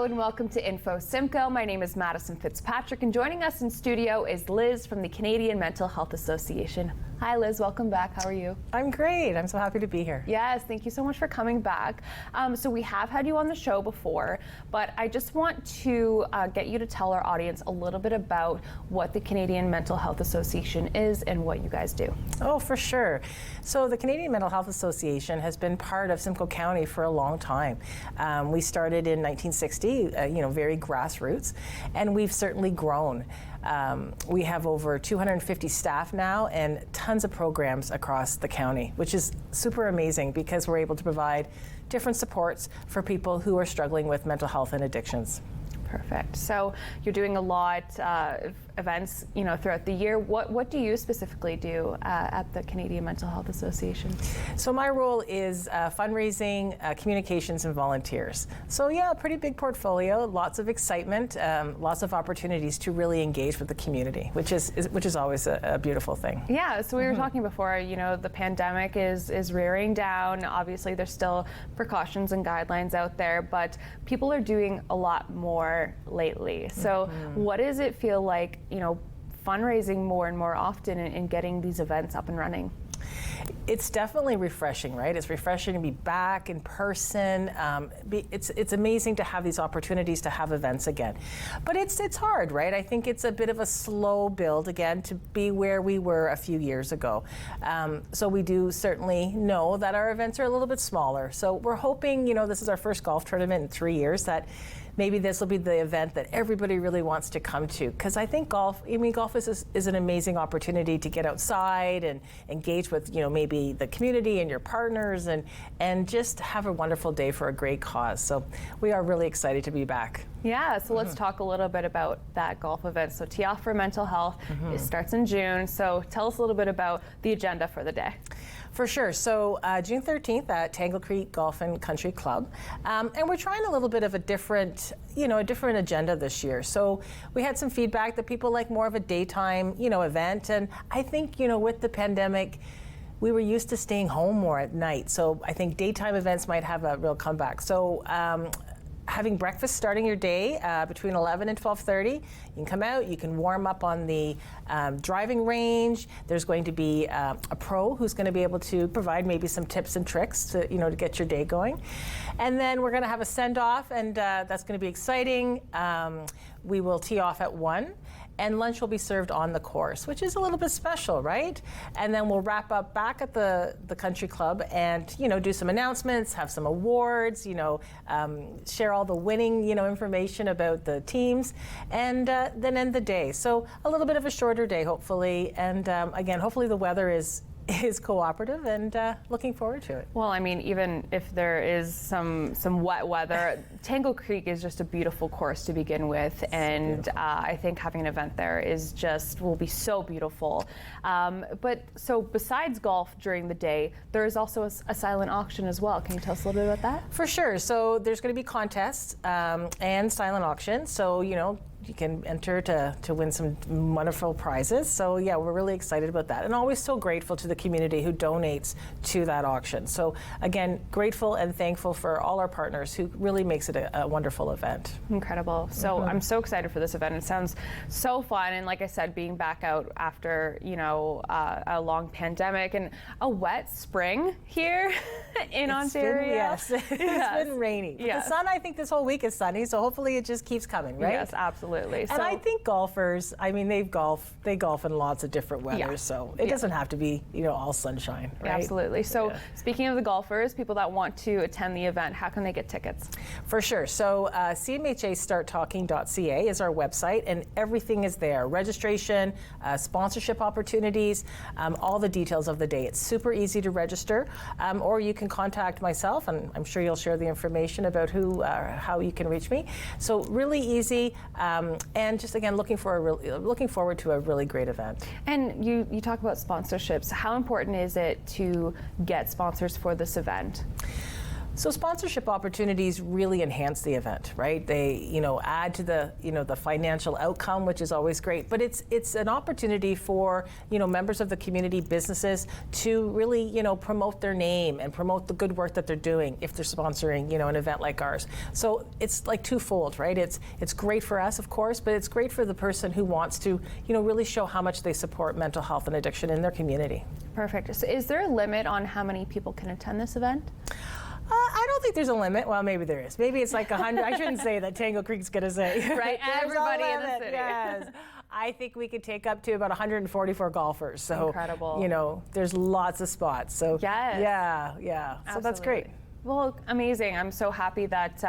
and welcome to Info Simcoe. My name is Madison Fitzpatrick, and joining us in studio is Liz from the Canadian Mental Health Association. Hi Liz, welcome back. How are you? I'm great. I'm so happy to be here. Yes, thank you so much for coming back. So we have had you on the show before, but I just want to get you to tell our audience a little bit about what the Canadian Mental Health Association is and what you guys do. Oh, for sure. So the Canadian Mental Health Association has been part of Simcoe County for a long time. We started in 1960, very grassroots, and we've certainly grown. We have over 250 staff now and tons of programs across the county, which is super amazing because we're able to provide different supports for people who are struggling with mental health and addictions. Perfect. So you're doing a lot of events, throughout the year. What do you specifically do at the Canadian Mental Health Association? So my role is fundraising, communications, and volunteers. So yeah, a pretty big portfolio, lots of excitement, lots of opportunities to really engage with the community, which is always a beautiful thing. Yeah. So we were talking before. The pandemic is rearing down. Obviously, there's still precautions and guidelines out there, but people are doing a lot more lately. So what does it feel like, fundraising more and more often and getting these events up and running? It's definitely refreshing, right? It's refreshing to be back in person. It's amazing to have these opportunities to have events again. But it's hard, right? I think it's a bit of a slow build again to be where we were a few years ago. So we do certainly know that our events are a little bit smaller. So we're hoping, this is our first golf tournament in 3 years, that maybe this will be the event that everybody really wants to come to. Because I think golf is an amazing opportunity to get outside and engage with, maybe the community and your partners and just have a wonderful day for a great cause. So we are really excited to be back. Yeah, so let's talk a little bit about that golf event. So Tee Off for Mental Health, it starts in June. So tell us a little bit about the agenda for the day. For sure. So June 13th at Tangle Golf and Country Club. And we're trying a little bit of a different agenda this year. So we had some feedback that people like more of a daytime, event. And I think, with the pandemic, we were used to staying home more at night. So I think daytime events might have a real comeback. So having breakfast starting your day between 11 and 12:30. You can come out, you can warm up on the driving range. There's going to be a pro who's going to be able to provide maybe some tips and tricks to get your day going. And then we're going to have a send-off, and that's going to be exciting. We will tee off at 1, and lunch will be served on the course, which is a little bit special, right? And then we'll wrap up back at the country club and, do some announcements, have some awards, share all the winning, information about the teams, and then end the day. So a little bit of a shorter day, hopefully. And again, hopefully the weather is cooperative, and looking forward to it. Well, I mean, even if there is some wet weather, Tangle Creek is just a beautiful course to begin with, and I think having an event there will be so beautiful. But so besides golf during the day, there is also a silent auction as well. Can you tell us a little bit about that? For sure. So there's going to be contests and silent auction. So you can enter to win some wonderful prizes. So yeah, we're really excited about that, and always so grateful to the community who donates to that auction. So again, grateful and thankful for all our partners who really makes it a wonderful event. Incredible. So I'm so excited for this event. It sounds so fun, and like I said, being back out after a long pandemic and a wet spring here in Ontario. It's been rainy. But the sun, I think this whole week is sunny, so hopefully it just keeps coming, right? Yes, absolutely. And I think golfers, they golf in lots of different weather, so it doesn't have to be, all sunshine, right? Absolutely. So speaking of the golfers, people that want to attend the event, how can they get tickets? For sure. So CMHA starttalking.ca is our website, and everything is there. Registration, sponsorship opportunities, all the details of the day. It's super easy to register, or you can contact myself, and I'm sure you'll share the information about how you can reach me. So really easy. And just again, looking forward to a really great event. And you talk about sponsorships. How important is it to get sponsors for this event? So sponsorship opportunities really enhance the event, right? They, add to the, the financial outcome, which is always great. But it's an opportunity for, members of the community, businesses, to really, promote their name and promote the good work that they're doing if they're sponsoring, an event like ours. So it's like twofold, right? It's great for us, of course, but it's great for the person who wants to, really show how much they support mental health and addiction in their community. Perfect. So is there a limit on how many people can attend this event? I don't think there's a limit. Well, maybe there is. Maybe it's like 100. I shouldn't say that. Tangle Creek's going to say. Right, everybody in the city. Yes. I think we could take up to about 144 golfers. So, incredible. There's lots of spots. So, yes. Yeah. Absolutely. So that's great. Well, amazing. I'm so happy that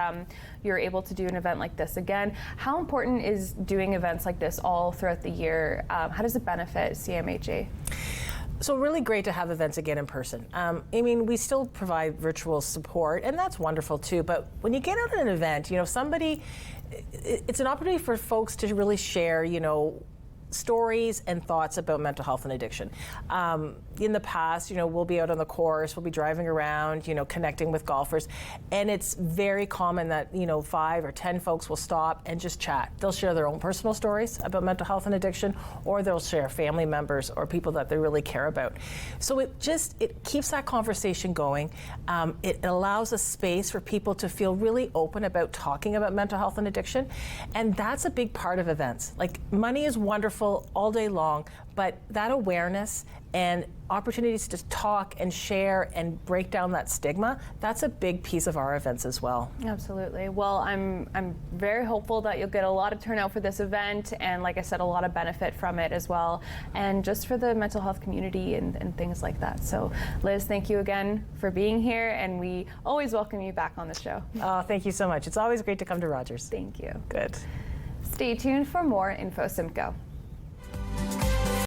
you're able to do an event like this again. How important is doing events like this all throughout the year? How does it benefit CMHA? So really great to have events again in person. We still provide virtual support, and that's wonderful too. But when you get out at an event, it's an opportunity for folks to really share, stories and thoughts about mental health and addiction. In the past, we'll be out on the course, we'll be driving around, connecting with golfers, and it's very common that, 5 or 10 folks will stop and just chat. They'll share their own personal stories about mental health and addiction, or they'll share family members or people that they really care about. So it keeps that conversation going. It allows a space for people to feel really open about talking about mental health and addiction, and that's a big part of events. Like, money is wonderful all day long, but that awareness and opportunities to talk and share and break down that stigma, that's a big piece of our events as well. Absolutely. Well, I'm very hopeful that you'll get a lot of turnout for this event, and like I said, a lot of benefit from it as well, and just for the mental health community and things like that. So Liz, thank you again for being here, and we always welcome you back on the show. Oh, thank you so much. It's always great to come to Rogers. Thank you. Good. Stay tuned for more Info Simcoe.